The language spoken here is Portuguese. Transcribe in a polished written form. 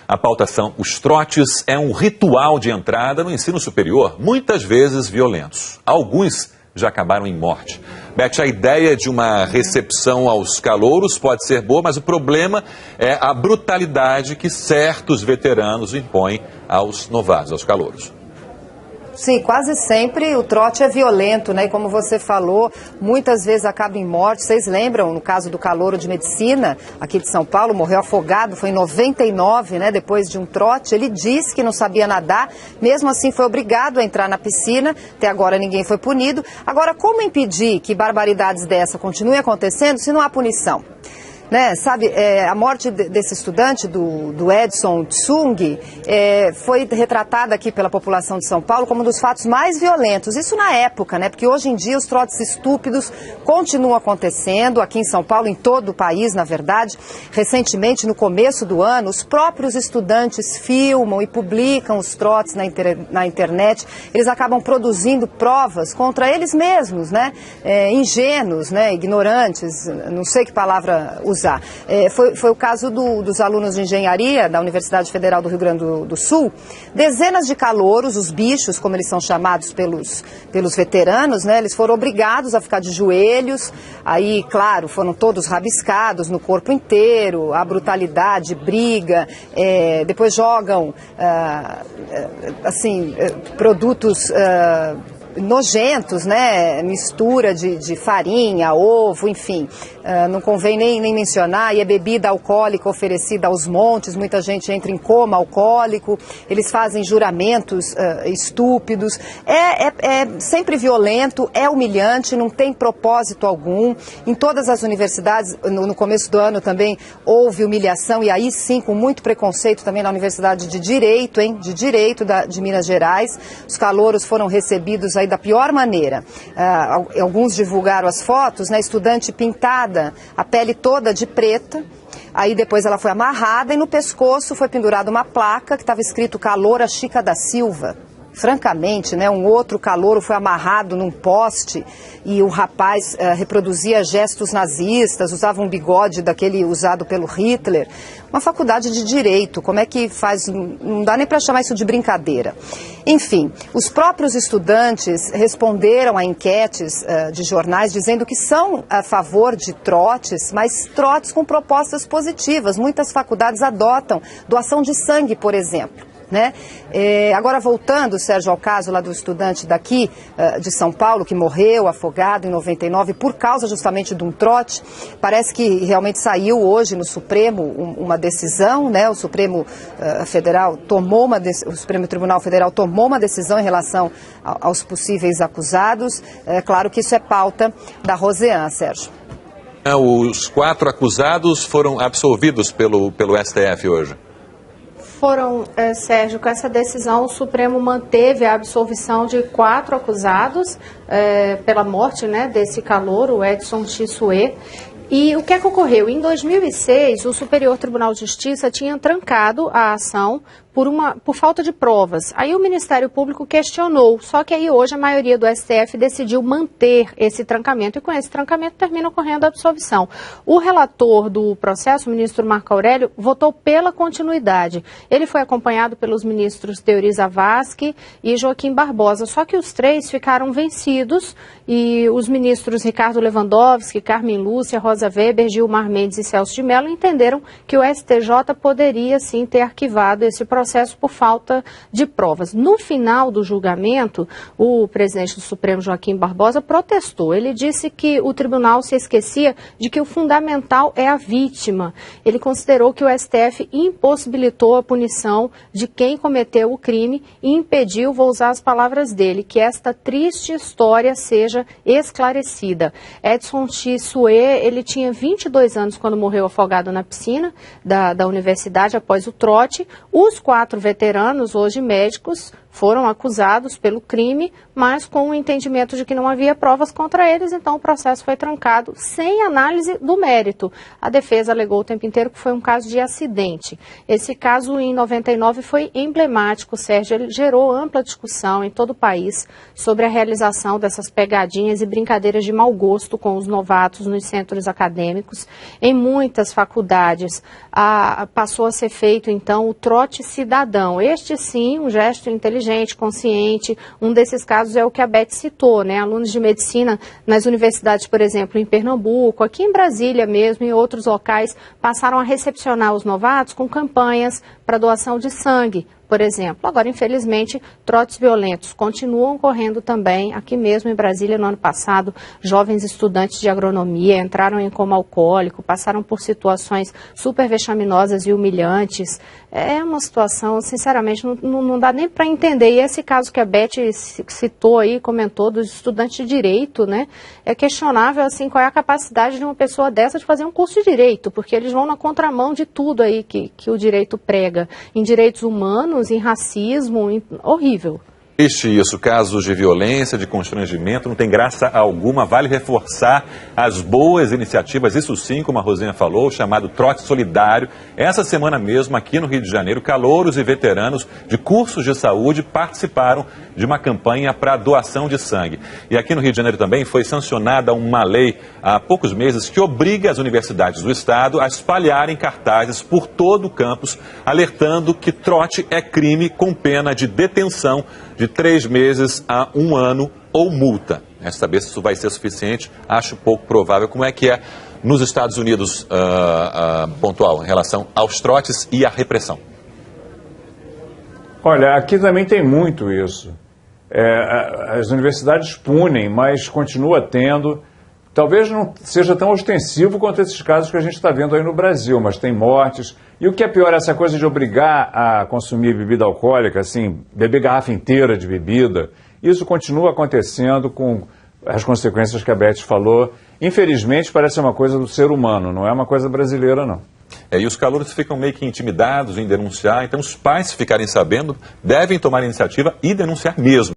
A pauta são: os trotes é um ritual de entrada no ensino superior, muitas vezes violentos. Alguns já acabaram em morte. Beth, a ideia de uma recepção aos calouros pode ser boa, mas o problema é a brutalidade que certos veteranos impõem aos novatos, aos calouros. Sim, quase sempre o trote é violento, né? E como você falou, muitas vezes acaba em morte. Vocês lembram, no caso do calouro de medicina, aqui de São Paulo, morreu afogado, foi em 99, né? Depois de um trote. Ele disse que não sabia nadar, mesmo assim foi obrigado a entrar na piscina. Até agora ninguém foi punido. Agora, como impedir que barbaridades dessa continuem acontecendo se não há punição? Né, sabe, a morte desse estudante, do Edson Tsung, foi retratada aqui pela população de São Paulo como um dos fatos mais violentos. Isso na época, né, porque hoje em dia os trotes estúpidos continuam acontecendo aqui em São Paulo, em todo o país, na verdade. Recentemente, no começo do ano, os próprios estudantes filmam e publicam os trotes na internet. Eles acabam produzindo provas contra eles mesmos, né, ingênuos, né, ignorantes, não sei que palavra usar. Foi o caso dos alunos de engenharia da Universidade Federal do Rio Grande do Sul. Dezenas de calouros, os bichos, como eles são chamados pelos veteranos, né, eles foram obrigados a ficar de joelhos. Aí, claro, foram todos rabiscados no corpo inteiro, a brutalidade, briga. Depois jogam produtos nojentos, né? Mistura de farinha, ovo, enfim. Não convém nem mencionar. E é bebida alcoólica oferecida aos montes. Muita gente entra em coma alcoólico. Eles fazem juramentos estúpidos. É sempre violento, é humilhante, não tem propósito algum. Em todas as universidades, no começo do ano também houve humilhação, e aí sim, com muito preconceito também na Universidade de Direito, de Minas Gerais. Os calouros foram recebidos aí da pior maneira. Alguns divulgaram as fotos, né? Estudante pintada, a pele toda de preta. Aí depois ela foi amarrada e no pescoço foi pendurada uma placa que estava escrito Caloura Chica da Silva. Francamente, né, um outro calouro foi amarrado num poste e o rapaz reproduzia gestos nazistas, usava um bigode daquele usado pelo Hitler. Uma faculdade de direito, como é que faz? Não dá nem para chamar isso de brincadeira. Enfim, os próprios estudantes responderam a enquetes de jornais dizendo que são a favor de trotes, mas trotes com propostas positivas. Muitas faculdades adotam doação de sangue, por exemplo. Né? Agora voltando, Sérgio, ao caso lá do estudante daqui de São Paulo que morreu afogado em 99 por causa justamente de um trote. Parece que realmente saiu hoje no Supremo uma decisão, né? O Supremo o Supremo Tribunal Federal tomou uma decisão em relação aos possíveis acusados. É claro que isso é pauta da Roseanne, Sérgio. Os 4 acusados foram absolvidos pelo STF hoje. Foram, Sérgio, com essa decisão o Supremo manteve a absolvição de 4 acusados pela morte, né, desse calouro, o Edson Tsung. E o que é que ocorreu? Em 2006, o Superior Tribunal de Justiça tinha trancado a ação por falta de provas. Aí o Ministério Público questionou, só que aí hoje a maioria do STF decidiu manter esse trancamento, e com esse trancamento termina ocorrendo a absolvição. O relator do processo, o ministro Marco Aurélio, votou pela continuidade. Ele foi acompanhado pelos ministros Teori Zavascki e Joaquim Barbosa, só que os 3 ficaram vencidos, e os ministros Ricardo Lewandowski, Carmen Lúcia, Rosa Weber, Gilmar Mendes e Celso de Mello entenderam que o STJ poderia sim ter arquivado esse processo por falta de provas. No final do julgamento, o presidente do Supremo, Joaquim Barbosa, protestou. Ele disse que o tribunal se esquecia de que o fundamental é a vítima. Ele considerou que o STF impossibilitou a punição de quem cometeu o crime e impediu, vou usar as palavras dele, que esta triste história seja esclarecida. Edson Tsung, ele tinha 22 anos quando morreu afogado na piscina da universidade após o trote. Os 4 veteranos, hoje médicos, foram acusados pelo crime, mas com o entendimento de que não havia provas contra eles, então o processo foi trancado sem análise do mérito. A defesa alegou o tempo inteiro que foi um caso de acidente. Esse caso, em 99, foi emblemático, Sérgio. Ele gerou ampla discussão em todo o país sobre a realização dessas pegadinhas e brincadeiras de mau gosto com os novatos nos centros acadêmicos. Em muitas faculdades passou a ser feito, então, o trote cidadão. Este, sim, um gesto inteligente, consciente. Um desses casos é o que a Beth citou, né? Alunos de medicina nas universidades, por exemplo, em Pernambuco, aqui em Brasília mesmo, em outros locais, passaram a recepcionar os novatos com campanhas para doação de sangue, por exemplo. Agora, infelizmente, trotes violentos continuam ocorrendo também. Aqui mesmo em Brasília, no ano passado, jovens estudantes de agronomia entraram em coma alcoólico, passaram por situações super vexaminosas e humilhantes. É uma situação, sinceramente, não dá nem para entender. E esse caso que a Beth citou aí, comentou, dos estudantes de direito, né? É questionável, assim, qual é a capacidade de uma pessoa dessa de fazer um curso de direito, porque eles vão na contramão de tudo aí que o direito prega, em direitos humanos, em racismo, horrível. Triste isso, casos de violência, de constrangimento, não tem graça alguma. Vale reforçar as boas iniciativas, isso sim, como a Rosinha falou, chamado Trote Solidário. Essa semana mesmo, aqui no Rio de Janeiro, calouros e veteranos de cursos de saúde participaram de uma campanha para doação de sangue. E aqui no Rio de Janeiro também foi sancionada uma lei há poucos meses que obriga as universidades do estado a espalharem cartazes por todo o campus, alertando que trote é crime com pena de detenção de 3 meses a 1 ano ou multa. Resta saber se isso vai ser suficiente, acho pouco provável. Como é que é nos Estados Unidos, pontual, em relação aos trotes e à repressão? Olha, aqui também tem muito isso. As universidades punem, mas continua tendo. Talvez não seja tão ostensivo quanto esses casos que a gente está vendo aí no Brasil, mas tem mortes. E o que é pior, essa coisa de obrigar a consumir bebida alcoólica, assim, beber garrafa inteira de bebida, isso continua acontecendo com as consequências que a Beth falou. Infelizmente, parece uma coisa do ser humano, não é uma coisa brasileira, não. E os calouros ficam meio que intimidados em denunciar, então os pais, se ficarem sabendo, devem tomar iniciativa e denunciar mesmo.